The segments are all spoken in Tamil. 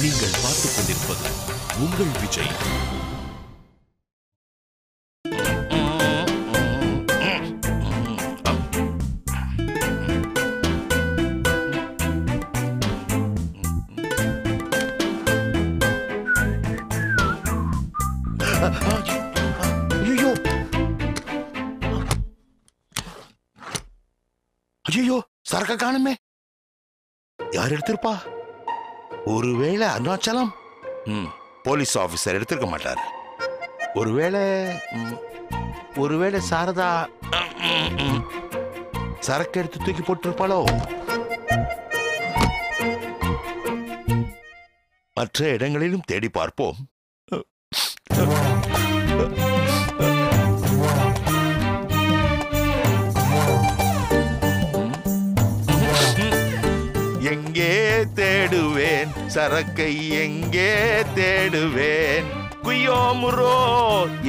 நீங்கள் பார்த்துக் கொண்டிருப்பது உங்கள் விஜய். ஐயோ ஐயோ, சரக்க காணுமே. யார் எடுத்திருப்பா? ஒருவேளை அருணாச்சலம் போலீஸ் ஆபீசர் எடுத்திருக்க மாட்டார். ஒருவேளை சாரதா சரக்கு எடுத்து தூக்கி போட்டிருப்பாளோ? மற்ற இடங்களிலும் தேடி பார்ப்போம். எங்கே தேடுவேன் சரக்கை, எங்கே தேடுவேன் குய்யோ முரோ,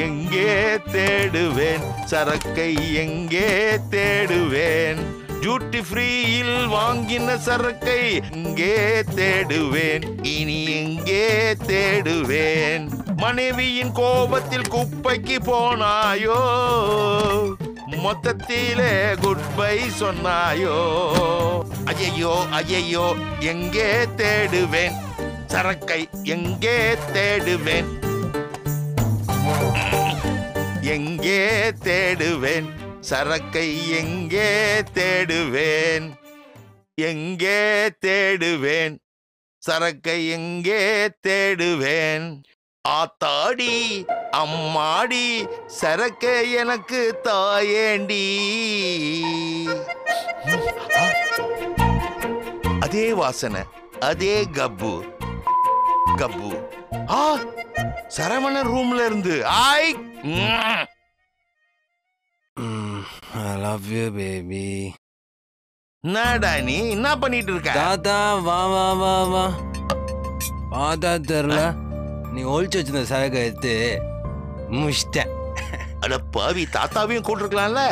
எங்கே தேடுவேன் சரக்கை, எங்கே தேடுவேன் டியூட்டி ஃப்ரீயில் வாங்கின சரக்கை எங்கே தேடுவேன், இனி எங்கே தேடுவேன். மனைவியின் கோபத்தில் குப்பைக்கு போனாயோ, மொத்தத்திலே குட் பை சொன்னாயோ. ஐயோ ஐயோ, எங்கே தேடுவேன் சரக்கை, எங்கே தேடுவேன், எங்கே தேடுவேன் சரக்கை, எங்கே தேடுவேன், எங்கே தேடுவேன் சரக்கை, எங்கே தேடுவேன். ஆத்தாடி அம்மாடி சரக்க எனக்கு தாயேண்டி. அதே வாசனை, அதே கப்பு கப்பு. சரவண ரூம்ல இருந்து ஐ லவ் யூ பேபி. என்னடா நீ என்ன பண்ணிட்டு இருக்க? தாத்தா வா வா வா வா. பார்த்தா தெரியல, நீ ஒழிச்சு வச்சிருந்த சரக்கை எடுத்து முடிச்சிட்டேன். அட பாவி, தாத்தாவையும் கூட்டிருக்கலாம்ல.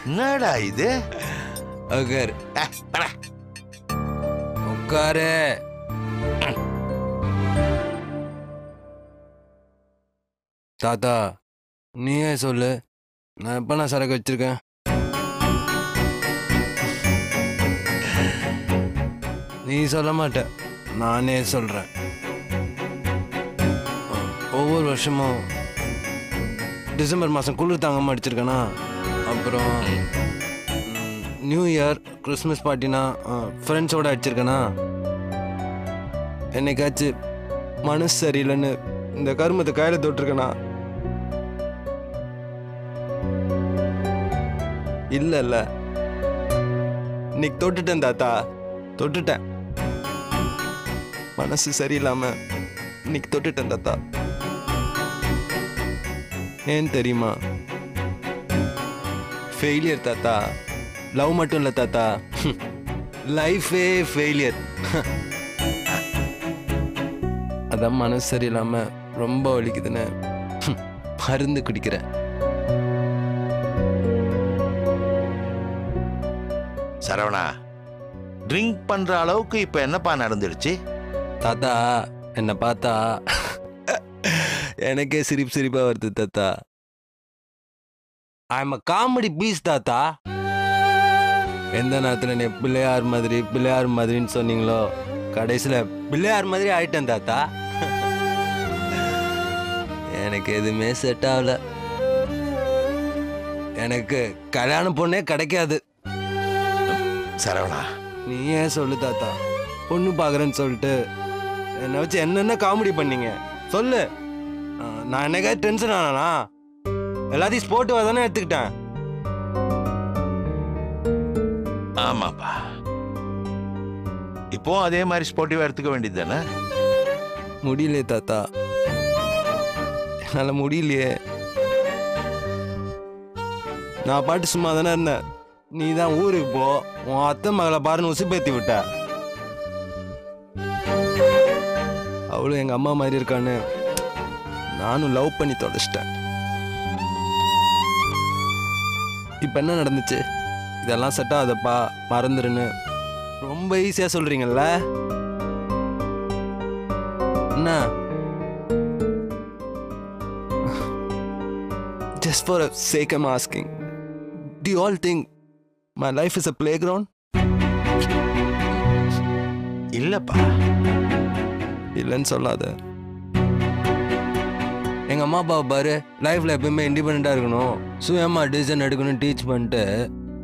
என்னடா இது? உட்காரு உட்காரு. தாத்தா நீயே சொல்லு, நான் எப்ப நான் சரக்கு வச்சிருக்கேன்? நீ சொல்ல மாட்ட, நானே சொல்றேன். ஒவ்வொரு வருஷமும் டிசம்பர் மாதம் குளிர் தாங்காமல் அடிச்சிருக்கேனா, அப்புறம் நியூ இயர் கிறிஸ்மஸ் பார்ட்டினா ஃப்ரெண்ட்ஸோடு அடிச்சிருக்கேனா, என்னைக்காச்சும் மனசு சரியில்லைன்னு இந்த கருமத்தை கையில் தொட்டிருக்கேனா? இல்லைல்ல, இன்னைக்கு தொட்டுட்டேன் தாத்தா, தொட்டுட்டேன். மனசு சரியில்லாமல் இன்னைக்கு தொட்டுட்டேன் தாத்தா. ஏன் தெரியுமா? ஃபெயிலியர் தாத்தா. லவ் மட்டும் இல்லை தாத்தா, லைஃபே ஃபெயிலியர். அதான் மனசு சரியில்லாம ரொம்ப வலிக்குதுன்னு மருந்து குடிக்கிறேன். சரவணா, ட்ரிங்க் பண்ற அளவுக்கு இப்ப என்னப்பா நடந்துடுச்சு? தாத்தா என்னை பார்த்தா எனக்கே சிரிப்பா வருது தாத்தா. I am a comedy piece தாத்தா. எந்த நேரத்தில் நீ பிள்ளையார் மாதிரின்னு சொன்னீங்களோ, கடைசியில் பிள்ளையார் மாதிரி ஆயிட்டேன் தாத்தா. எனக்கு எதுவுமே செட் ஆகல. எனக்கு கல்யாணம் பொண்ணே கிடைக்காது. சரவணா, நீ ஏன் சொல்லு தாத்தா, பொண்ணு பார்க்குறேன்னு சொல்லிட்டு என்னை வச்சு என்னென்ன காமெடி பண்ணீங்க சொல்லு. நான் என்னைக்காவது டென்ஷன் ஆனா? எல்லாத்தையும் ஸ்போர்ட்டிவா தானே எடுத்துக்கிட்டேன். ஆமாப்பா, இப்போ அதே மாதிரி ஸ்போர்ட்டிவா எடுத்துக்க வேண்டியது தானே? முடியலையே தாத்தா, என்னால முடியலையே. நான் பாட்டு சும்மா தானே இருந்தேன். நீ தான் ஊருக்கு போ, உன் அத்தை மகளை பாருன்னு உசுப்பேத்தி விட்ட. அவளும் எங்க அம்மா மாதிரி இருக்கான்னு நானும் லவ் பண்ணி தொலைச்சிட்டேன். இப்ப என்ன நடந்துச்சு? இதெல்லாம் செட் ஆகுதப்பா, மறந்துருன்னு ரொம்ப ஈஸியா சொல்றீங்கல்ல. என்ன? Just for a sake I'm asking. Do you all think my life is a playground? இல்லப்பா. இல்லைன்னு சொல்லாத. எங்கள் அம்மா அப்பா பாரு, லைஃப்பில் எப்பயுமே இண்டிபெண்ட்டாக இருக்கணும், சுயமாக டிசிஷன் எடுக்கணும்னு டீச் பண்ணிட்டு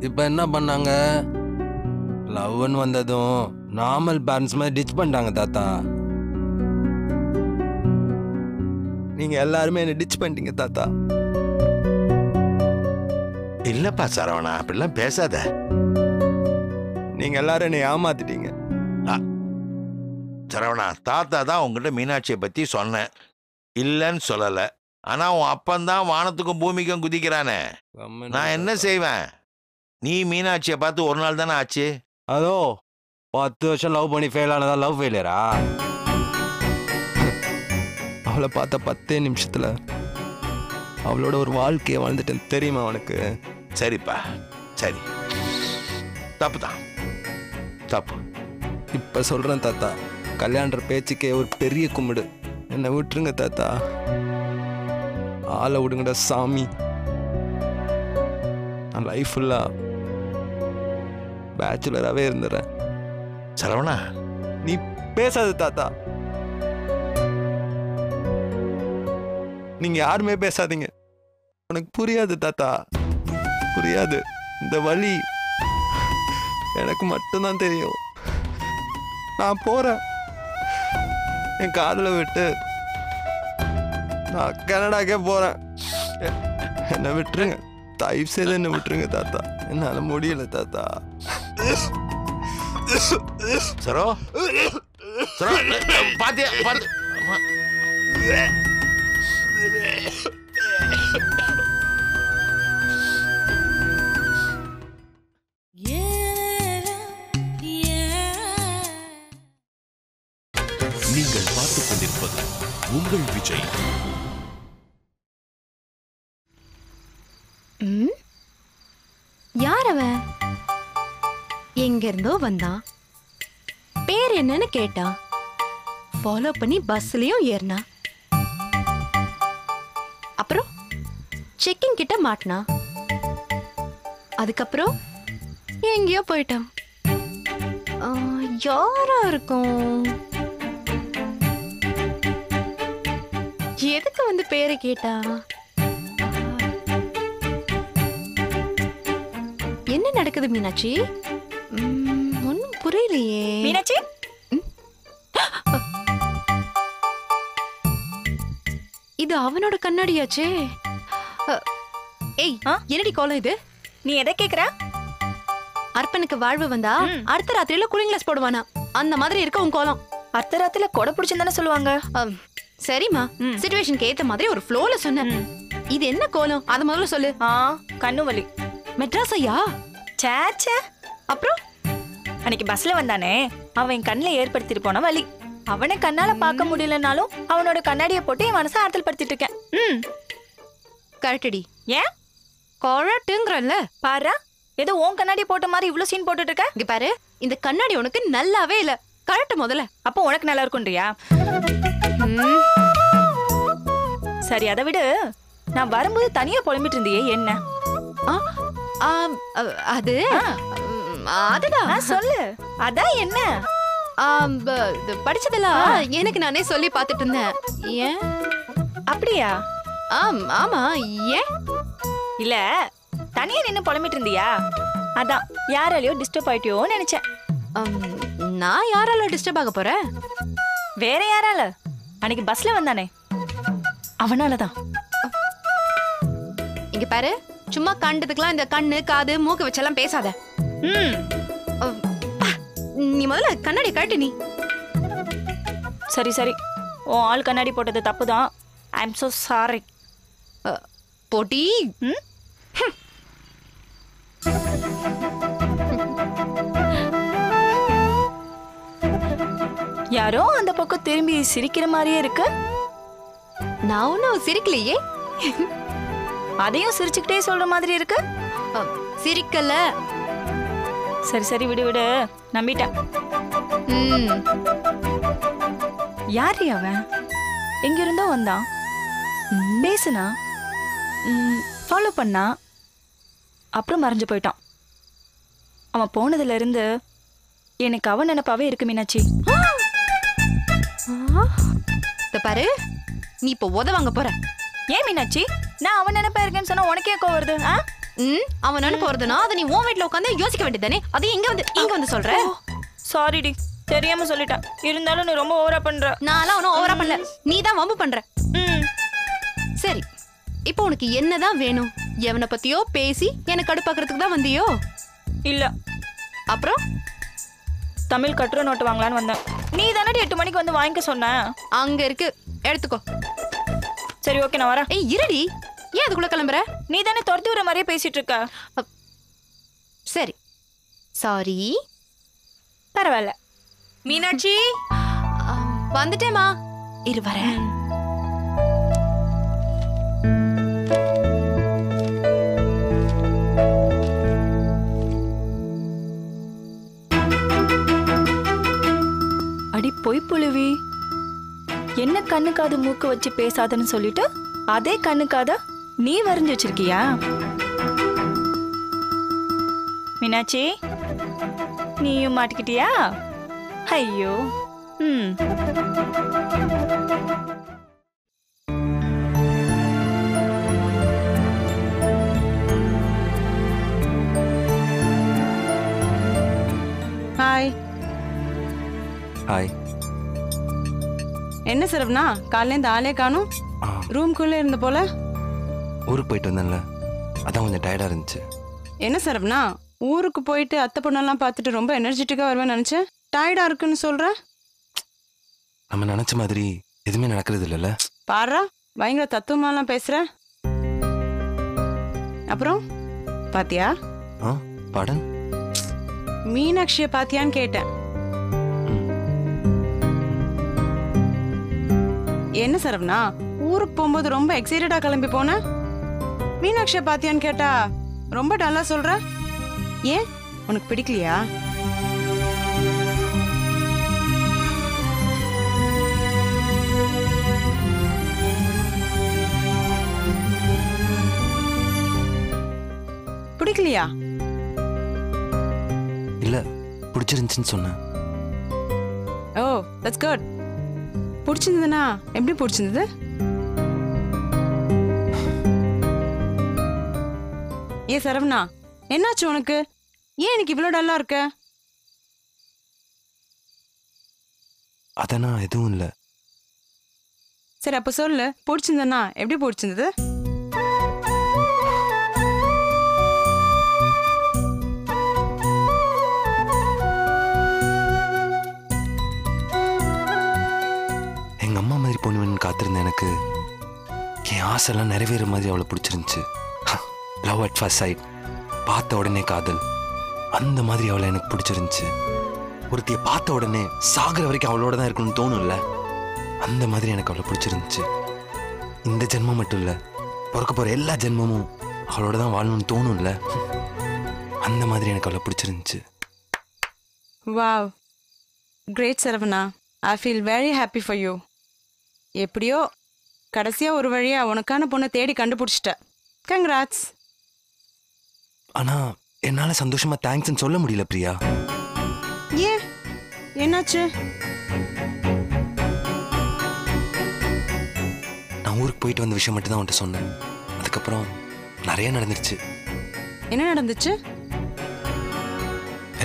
இப்போ என்ன பண்ணாங்க? லவ்னு வந்ததும் நார்மல் பேரண்ட்ஸ் மாதிரி டிச் பண்ணிட்டாங்க தாத்தா. நீங்கள் எல்லாருமே என்னை டிச் பண்ணிட்டீங்க தாத்தா. இல்லப்பா சரவணா, அப்படிலாம் பேசாத. நீங்கள் எல்லாரும் என்னை ஏமாத்திட்டீங்க. சரவணா, தாத்தா தான் உங்ககிட்ட மீனாட்சியை பற்றி சொன்னேன், இல்லைன்னு சொல்லலை. ஆனால் உன் அப்பந்தான் வானத்துக்கும் பூமிக்கும் குதிக்கிறானே, நான் என்ன செய்வேன்? நீ மீனாட்சியை பார்த்து ஒரு நாள் தானே ஆச்சு. அதோ 10 வருஷம் லவ் பண்ணி ஃபெயில் ஆனதா லவ் ஃபெயிலியரா? அவளை பார்த்த 10 நிமிஷத்தில் அவளோட ஒரு வாழ்க்கையை வாழ்ந்துட்டேன் தெரியுமா அவனுக்கு? சரிப்பா, சரி, தப்பு தான், தப்பு. இப்போ சொல்கிறேன் தாத்தா, கல்யாண பேச்சுக்கே ஒரு பெரிய கும்பிடு. என்னை விட்டுருங்க தாத்தா, ஆளை விடுங்கடா சாமி. நான் லைஃப் ஃபுல்லாக பேச்சுலராகவே இருந்துடுறேன். சரவணா, நீ பேசாத தாத்தா. நீங்க யாருமே பேசாதீங்க, உனக்கு புரியாது தாத்தா, புரியாது. இந்த வலி எனக்கு மட்டும்தான் தெரியும். நான் போறேன், என் காதலை விட்டு நான் கனடாக்கே போறேன். என்னை விட்டுருங்க, தயவு செய்து என்னை விட்டுருங்க தாத்தா, என்னால முடியல தாத்தா. சரோ, சரோ, பாத்தியா பாத்து. நீங்கள் பார்த்துக் கொண்டிருப்பது உங்கள் விஜய். யார் அவன்? எங்க இருந்தோ வந்தான், பேர் என்னன்னு கேட்டான், ஃபாலோ பண்ணி பஸ்லயும் ஏறினா, அப்புறம் செக்கிங் கிட்ட மாட்டினா, அதுக்கப்புறம் எங்கேயோ போயிட்டான். யாரா இருக்கும்? எதுக்கு வந்து பேரை கேட்டா? என்ன நடக்குது மீனாட்சி? ஒன்னும் புரியலையே. மீனாட்சி, இது அவனோட கண்ணாடியாச்சே. ஏய், என்னடி கோலம் இது? நீ எதை கேக்குற? அர்ப்பனுக்கு வாழ்வு வந்தா அடுத்த ராத்திரியில கூலிங் கிளாஸ் போடுவானா, அந்த மாதிரி இருக்க உன் கோலம். அர்த்தராத்திரில கொடை பிடிச்சுன்னு தானே சொல்லுவாங்க. சரிம்மா, சிச்சுவேஷனுக்கு ஏத்த மாதிரி ஒரு ஃப்ளோல சொன்னேன். இது என்ன கோலம் அத முதல்ல சொல்லு. கண்ணு வலி. மெட்ராஸ் ஐயா? சேச்சே. அப்புறம் அன்னைக்கு பஸ்ல வந்தானே, அவன் கண்ணுல ஏற்படுத்திட்டு போன வலி. அவனை கண்ணால பார்க்க முடியலனாலும் அவனோட கண்ணாடியை போட்டு என் மனசை ஆறுதல் படுத்திட்டு இருக்கேன். கரெக்டடி. ஏன் கரெக்ட்டுங்கறல்ல? பாரு, ஏதோ உன் கண்ணாடி போட்ட மாதிரி இவ்ளோ சீன் போட்டுட்டு இருக்க. இங்க பாரு, இந்த கண்ணாடி உனக்கு நல்லாவே இல்ல. கரெக்ட் முதல்ல. அப்போ உனக்கு நல்லா இருக்கும்ன்றியா? சரி, அதை விடு. நான் வரும்போது தனியா புலம்பிட்டு இருந்தியே, என்ன? அது அதுதான். சொல்லு, அதான் என்ன? படிச்சதெல்லாம் எனக்கு நானே சொல்லி பார்த்துட்டு இருந்தேன். ஏன்? அப்படியா? ஆமா. ஏன்? இல்ல, தனியா நின்னு புலம்பிட்டு இருந்தியா? அதான் யாராலையோ டிஸ்டர்ப் ஆயிட்டியோன்னு நினைச்சேன். நான் யாரால டிஸ்டர்ப் ஆக போறேன்? வேற யாரால? அன்னைக்கு பஸ்ல வந்தானே, அவனாலதான். இங்க பாரு, சும்மா கண்டதுக்கெல்லாம் இந்த கண்ணு காது மூக்கு வச்செல்லாம் பேசாத. நீ முதல்ல கண்ணாடி கழட்டு. நீ சரி சரி, உன் ஆள் கண்ணாடி போட்டது தப்புதான். I am so sorry. போட்டி. யாரோ அந்த பக்கம் திரும்பி சிரிக்கிற மாதிரியே இருக்கு. நான் ஒன்னும் சிரிக்கலையே. அதையும் சிரிச்சுக்கிட்டே சொல்ற மாதிரி இருக்கு. சிரிக்கல. சரி சரி, விடு விடு, நம்பிட்டேன். யாரு அவன்? எங்க இருந்தோ வந்தான், பேசுனா, ஃபாலோ பண்ணா, அப்புறம் மறைஞ்சு போயிட்டான். அவன் போனதுல இருந்து எனக்கு அவன் நினைப்பாவே இருக்கு மீனாட்சி. பாரு, நீ இப்ப உதவாங்க போற. ஏன் மீனாட்சி, நான் அவன் நினைப்பா இருக்கேன்னு சொன்னா உனக்கே கோவம் வருது? அவன் நினைப்பு வருதுன்னா அதை நீ உன் வீட்டுல உட்காந்து யோசிக்க வேண்டியதானே? அது இங்க வந்து சொல்ற. சாரிடி, தெரியாம சொல்லிட்டேன். இருந்தாலும் நீ ரொம்ப ஓவரா பண்ற. நான்லாம் ஒன்னும் ஓவரா பண்ணல, நீ தான் வம்பு பண்ற. சரி, இப்போ உனக்கு என்னதான் வேணும்? எவனை பத்தியோ பேசி எனக்கு கடுப்பாக்குறதுக்கு தான் வந்தியோ? இல்ல. அப்புறம் தமிழ் கட்டுரை நோட்டு வாங்கலான்னு வந்தேன். நீ தானே 8 மணிக்கு வந்து வாங்கிக்க சொன்ன. அங்க இருக்கு, எடுத்துக்கோ. சரி, ஓகே, நான் வரேன். ஏய் இருடி, ஏன் அதுக்குள்ள கிளம்புற? நீ தானே துரத்தி விடுற மாதிரியே பேசிட்டு இருக்க. சரி, சாரி. பரவாயில்ல. மீனாட்சி, வந்துட்டேமா, இரு வரேன். அடி பொய் புழுவி, என்ன கண்ணு காது மூக்கு வச்சு பேசாதன்னு சொல்லிட்டு அதே கண்ணு காத நீ வரைஞ்சு வச்சிருக்கியா? மீனாட்சி, நீயும் மாட்டிக்கிட்டியா? ஐயோ. ஹாய். ஹாய். என்ன சரவணா, காலையிலேருந்து ஆளே காணும்? ரூம்குள்ளே இருந்த போல. ஊருக்கு போயிட்டு வந்தேன்ல, அதான் கொஞ்சம் டயர்டாக இருந்துச்சு. என்ன சரவணா, ஊருக்கு போயிட்டு அத்தை பொண்ணெல்லாம் பார்த்துட்டு ரொம்ப எனர்ஜெட்டிக்காக வருவேன்னு நினச்சேன். டயர்டாக இருக்குன்னு சொல்கிற? நம்ம நினச்ச மாதிரி எதுவுமே நடக்கிறது இல்லைல்ல. பாரா, பயங்கர தத்துவமாலாம் பேசுகிற. அப்புறம் பாத்தியா? பாடன் மீனாட்சியை பாத்தியான்னு கேட்டேன். என்ன சரவணா, ஊருக்கு போகும்போது ரொம்ப எக்ஸைட்டடா கிளம்பி போன, மீனாட்சியை பாத்தியான்னு கேட்டா ரொம்ப டல்லா சொல்ற. ஏன், உனக்கு பிடிக்கலையா? பிடிக்கலையா? இல்ல, பிடிச்சிருந்துச்சுன்னு சொன்னேன். ஓ, தட்ஸ் குட். பிடிச்சிருந்ததுன்னா எப்படி பிடிச்சிருந்தது? ஏ சரவணா, என்னாச்சு உனக்கு? ஏன் எனக்கு இவ்வளோ டல்லா இருக்க? அதனா எதுவும் இல்லை. சரி, அப்ப சொல்லு, பிடிச்சிருந்ததுன்னா எப்படி பிடிச்சிருந்தது? எங்க அம்மா மாதிரி பொண்ணுன்னு காத்திருந்த எனக்கு என் ஆசைலாம் நிறைவேற மாதிரி அவளை பிடிச்சிருந்துச்சு. லவ் அட் ஃபர்ஸ்ட் சைட், பார்த்த உடனே காதல், அந்த மாதிரி அவளை எனக்கு பிடிச்சிருந்துச்சு. ஒருத்தைய பார்த்த உடனே சாகிற வரைக்கும் அவளோட தான் இருக்கணும்னு தோணும்ல, அந்த மாதிரி எனக்கு அவளை பிடிச்சிருந்துச்சு. இந்த ஜென்மம் மட்டும் இல்லை, பிறக்க போகிற எல்லா ஜென்மமும் அவளோட தான் வாழணும்னு தோணும்ல, அந்த மாதிரி எனக்கு அவளை பிடிச்சிருந்துச்சு. Wow, great Saravana. I feel very happy for you. எப்படியோ கடைசியா ஒரு வழியா உனக்கான பொண்ணை தேடி கண்டுபிடிச்சிட்ட. கங்க்ராட்ஸ். ஆனா என்னால சந்தோஷமா தேங்க்ஸ்ன்னு சொல்ல முடியல பிரியா. ஏன், என்னாச்சு? நான் ஊருக்கு போயிட்டு வந்த விஷயம் மட்டும் தான் உன்கிட்ட சொன்னேன். அதுக்கப்புறம் நிறைய நடந்துருச்சு. என்ன நடந்துச்சு?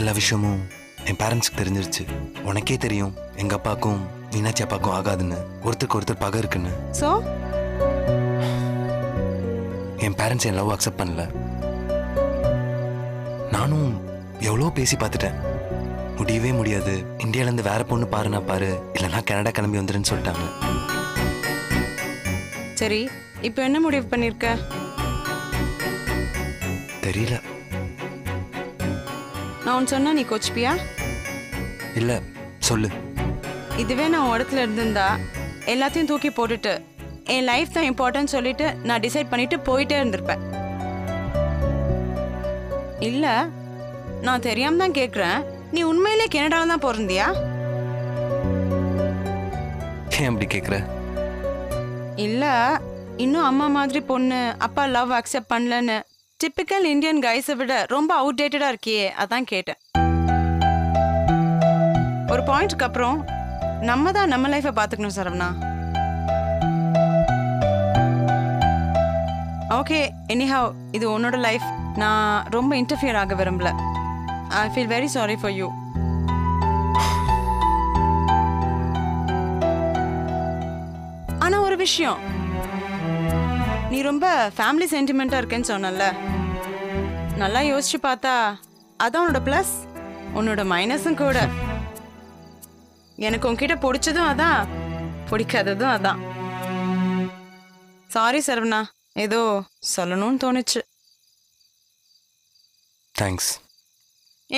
எல்லா விஷயமும் என் பேரண்ட்ஸ்க்கு தெரிஞ்சிருச்சு. உனக்கே தெரியும், எங்க அப்பாக்கும் மீனாட்சி அப்பாக்கும் ஆகாதுன்னு, ஒருத்தருக்கு ஒருத்தர் பகை இருக்குன்னு. சோ என் பேரண்ட்ஸ் என் லவ் அக்செப்ட் பண்ணல. நானும் எவ்வளோ பேசி பார்த்துட்டேன், முடியவே முடியாது, இந்தியாவிலேருந்து வேற பொண்ணு பாருனா பாரு, இல்லைன்னா கனடா கிளம்பி வந்துருன்னு சொல்லிட்டாங்க. சரி, இப்போ என்ன முடிவு பண்ணிருக்க? தெரியல. நான் உன் சொன்னா நீ கோச்சிப்பியா? இல்ல, சொல்லு. இதுவே நான் உன் இடத்துல இருந்திருந்தா எல்லாத்தையும் தூக்கி போட்டுட்டு என் லைஃப் தான் இம்பார்ட்டன்ட் சொல்லிட்டு நான் டிசைட் பண்ணிட்டு போயிட்டே இருந்திருப்பேன். இல்ல, நான் தெரியாம தான் கேக்குறேன், நீ உண்மையிலே கனடால தான் பிறந்தியா? ஏன் அப்படி கேட்குற? இல்ல இன்னும் அம்மா மாதிரி பொண்ணு அப்பா லவ் அக்செப்ட் பண்ணலன்னு டிப்பிக்கல் இந்தியன் கைஸை விட ரொம்ப அவுடேட்டடா இருக்கியே, அதான் கேட்டேன். ஒரு பாயிண்ட்க்கு அப்புறம் நம்ம தான் நம்ம லைஃபை பார்த்துக்கணும் சரவணா. ஓகே, எனிஹவ் இது உன்னோட லைஃப். நான் ரொம்ப இன்டர்ஃபியர் ஆக விரும்பல. ஐ feel very sorry for you. ஆனா ஒரு விஷயம், நீ ரொம்ப ஃபேமிலி சென்டிமெண்டா இருக்கேன்னு சொன்னல, நல்லா யோசிச்சு பார்த்தா அதான் உன்னோட ப்ளஸ், உன்னோட மைனஸும் கூட. எனக்கு உன்கிட்ட பிடிச்சதும் அதான், பிடிக்காததும் அதான். சாரி சரவணா, ஏதோ சொல்லணும்னு தோணுச்சு. Thanks.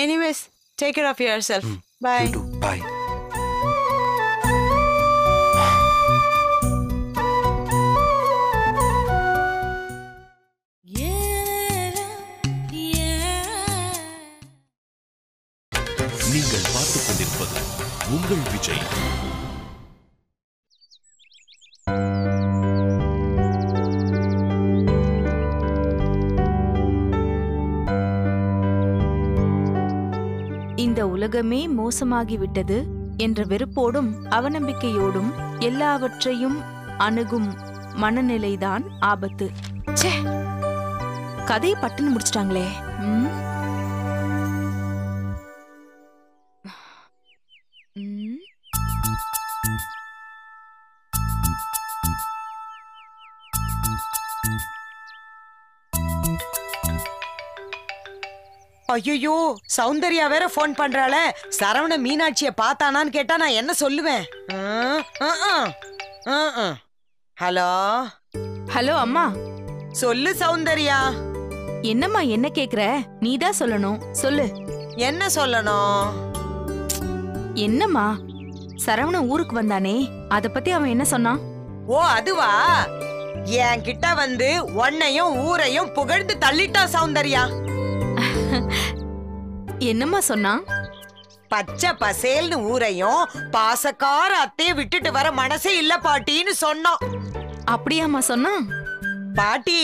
Anyways, take care of yourself. Bye. Bye. நீங்கள் பார்த்துக் கொண்டிருப்பது உங்கள் விஜய். இந்த உலகமே மோசமாகிவிட்டது என்ற வெறுப்போடும் அவநம்பிக்கையோடும் எல்லாவற்றையும் அணுகும் மனநிலைதான் ஆபத்து. ச்சே, கதையை பட்டுன்னு முடிச்சிட்டாங்களே. ம். ம். ஐயோ, சௌந்தர்யா வேற போன் பண்றாளே. சரவண மீனாட்சிய பார்த்தானான்னு கேட்டா நான் என்ன சொல்லுவேன்? ஹலோ ஹலோ அம்மா. சொல்லு சௌந்தர்யா. என்னம்மா என்ன கேக்குற? நீதான் சொல்லணும், சொல்லு. என்ன சொல்லணும்? என்னம்மா, சரவணன் ஊருக்கு வந்தானே, அத பத்தி அவன் என்ன சொன்னான்? ஓ அதுவா? என் கிட்ட வந்து உன்னையும் ஊரையும் புகழ்ந்து தள்ளிட்டான் சௌந்தர்யா. என்னம்மா சொன்னான்? பச்சை பசேல்னு ஊரையும் பாசக்கார அத்தைய விட்டுட்டு வர மனசே இல்ல பாட்டின்னு சொன்னான். அப்படியாம்மா சொன்னான்? பாட்டி,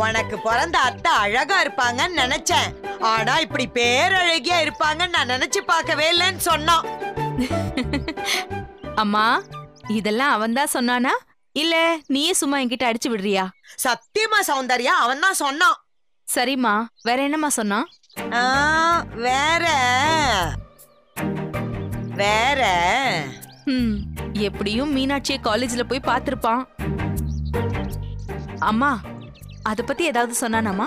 உனக்கு பிறந்த அத்தை அழகா இருப்பாங்கன்னு நினைச்சேன், ஆனா இப்படி பேரழகியா இருப்பாங்கன்னு நான் நினைச்சு பார்க்கவே இல்லைன்னு சொன்னான். அம்மா, இதெல்லாம் அவன்தான் சொன்னானா இல்ல நீயே சும்மா என்கிட்ட அடிச்சு விடுறியா? சத்தியமா சௌந்தர்யா, அவன் தான் சொன்னான். சரிம்மா, வேற என்னம்மா சொன்னான்? வேற வேற எப்படியும் மீனாட்சியை காலேஜ்ல போய் பார்த்திருப்பான். அம்மா, அத பத்தி ஏதாவது சொன்னானாமா?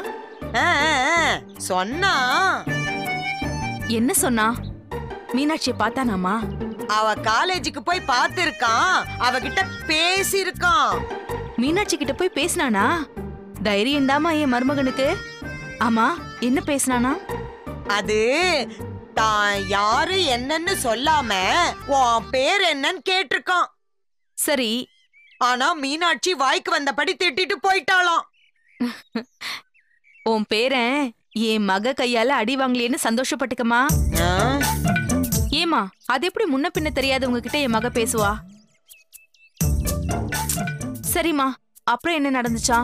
சொன்னா. என்ன சொன்னா? மீனாட்சியை பார்த்தானாமா? அவ காலேஜுக்கு போய் பார்த்திருக்கான், அவகிட்ட பேசியிருக்கான். மீனாட்சி கிட்ட போய் பேசினானா? தைரியம் தாமா என் மருமகனுக்கு. ஆமா, என்ன பேசினானா? அது தான் யாரு என்னன்னு சொல்லாம உன் பேர் என்னன்னு கேட்டிருக்கான். சரி, ஆனா மீனாட்சி வாய்க்கு வந்தபடி திட்டிட்டு போயிட்டாளாம். உன் பேரன் என் மக கையால அடி வாங்கலேன்னு சந்தோஷப்பட்டுக்கமா. ஏமா, அது எப்படி முன்ன பின்ன தெரியாதவங்க கிட்ட என் மக பேசுவா? சரிம்மா, அப்புறம் என்ன நடந்துச்சா?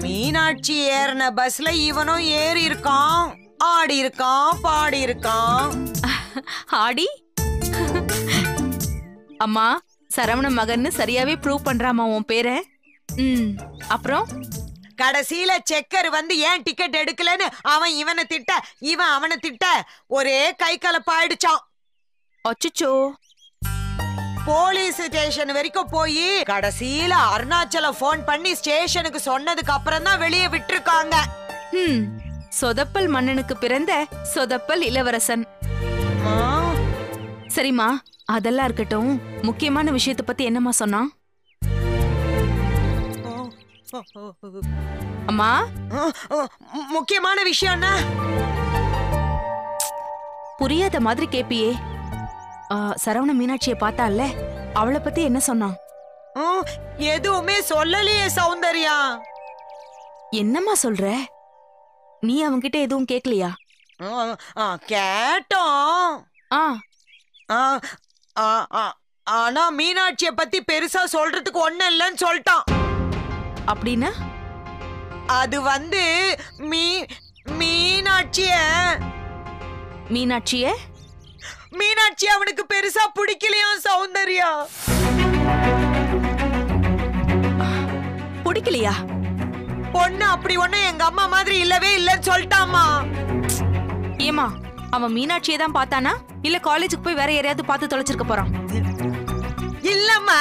மீனாட்சி ஏறின பஸ்ல இவனும் ஏறி இருக்கான், ஆடி இருக்கான், பாடி இருக்கான். ஆடி? அம்மா, சரவண மகன்னு சரியாவே ப்ரூவ் பண்றாமா உன் பேரை. அப்புறம் கடைசியில செக்கர் வந்து ஏன் டிக்கெட் எடுக்கலன்னு அவன் இவனை திட்ட, இவன் அவனை திட்ட, ஒரே கை கலப்பாயிடுச்சான். அச்சச்சோ. போலீஸ் ஸ்டேஷன் வரைக்கும் போய் கடைசியில அருணாச்சலம் போன் பண்ணி ஸ்டேஷனுக்கு சொன்னதுக்கு அப்புறம் தான் வெளியே விட்டுருக்காங்க. சொதப்பல் மன்னனுக்கு பிறந்த சொதப்பல் இளவரசன். சரிம்மா, அதெல்லாம் இருக்கட்டும், முக்கியமான விஷயத்தை பத்தி என்னம்மா சொன்னா? அம்மா, முக்கியமான விஷயம்னா புரியாத மாதிரி கேப்பியே. சரவண மீனாட்சியை பார்த்தால, அவளை பத்தி என்ன சொன்னான்? எதுவுமே சொல்லலையே சௌந்தர்யா. என்னம்மா சொல்ற? நீ அவன்கிட்ட எதுவும் கேட்கலையா? கேட்டோம். ஆனா மீனாட்சிய பத்தி பெருசா சொல்றதுக்கு ஒண்ணு இல்லைன்னு சொல்லிட்டான். அப்படின்னா அது வந்து மீனாட்சிய மீனாட்சிய மீனாட்சி அவனுக்கு பெருசா பிடிக்கலையாம் சௌந்தர்யா. பிடிக்கலையா? பொண்ணு அப்படி ஒண்ணு எங்க அம்மா மாதிரி இல்லவே இல்லன்னு சொல்லிட்டாமா. ஏமா அவன் மீனாட்சியை தான் பார்த்தானா இல்ல காலேஜுக்கு போய் வேற யாரையாவது பார்த்து தொலைச்சிருக்க போறான்? இல்லம்மா,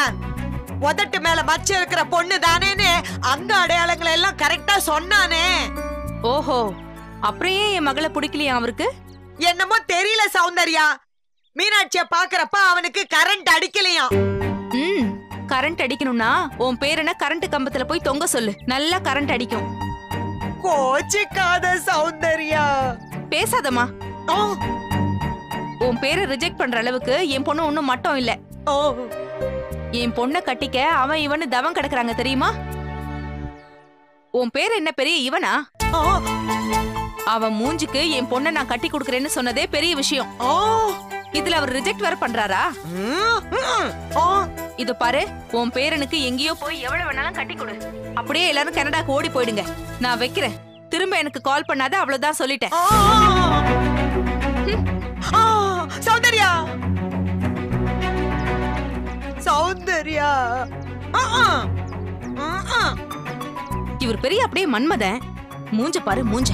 உதட்டு மேல மச்ச இருக்கிற பொண்ணு தானேன்னு அங்க அடையாளங்களை எல்லாம் கரெக்டா சொன்னானே. ஓஹோ, அப்புறம் ஏன் என் மகளை பிடிக்கலையா அவருக்கு? என்னமோ தெரியல சௌந்தர்யா, மீனாட்சிய பாக்குறப்ப அவனுக்கு கரண்ட் அடிக்கலையாம். கரண்ட் அடிக்கணும்னா உன் பேரன கரண்ட் கம்பத்துல போய் தொங்க சொல்லு, நல்லா கரண்ட் அடிக்கும். கோச்சிக்காத சௌந்தர்யா. பேசாதம்மா. உன் பேரை ரிஜெக்ட் பண்ற அளவுக்கு என் பொண்ணு ஒண்ணும் மட்டும் இல்ல. என் பொண்ணை கட்டிக்க அவன் இவனு தவம் கிடக்குறாங்க தெரியுமா? உன் பேர் என்ன பெரிய இவனா? அவன் மூஞ்சுக்கு என் பொண்ணை நான் கட்டி கொடுக்கறேன்னு சொன்னதே பெரிய விஷயம். இதுல அவர் ரிஜெக்ட் வேற பண்றாரா? இது பாரு, உன் பேரனுக்கு எங்கேயோ போய் எவ்வளவு வேணாலும் கட்டி கொடு. அப்படியே எல்லாரும் கனடாக்கு ஓடி போயிடுங்க. நான் வைக்கிறேன். திரும்ப எனக்கு கால் பண்ணாத, அவ்வளவுதான் சொல்லிட்டேன். சௌந்தர்யா, சௌந்தர்யா. இவர் பெரிய அப்படியே மன்மதன். மூஞ்ச பாரு, மூஞ்ச.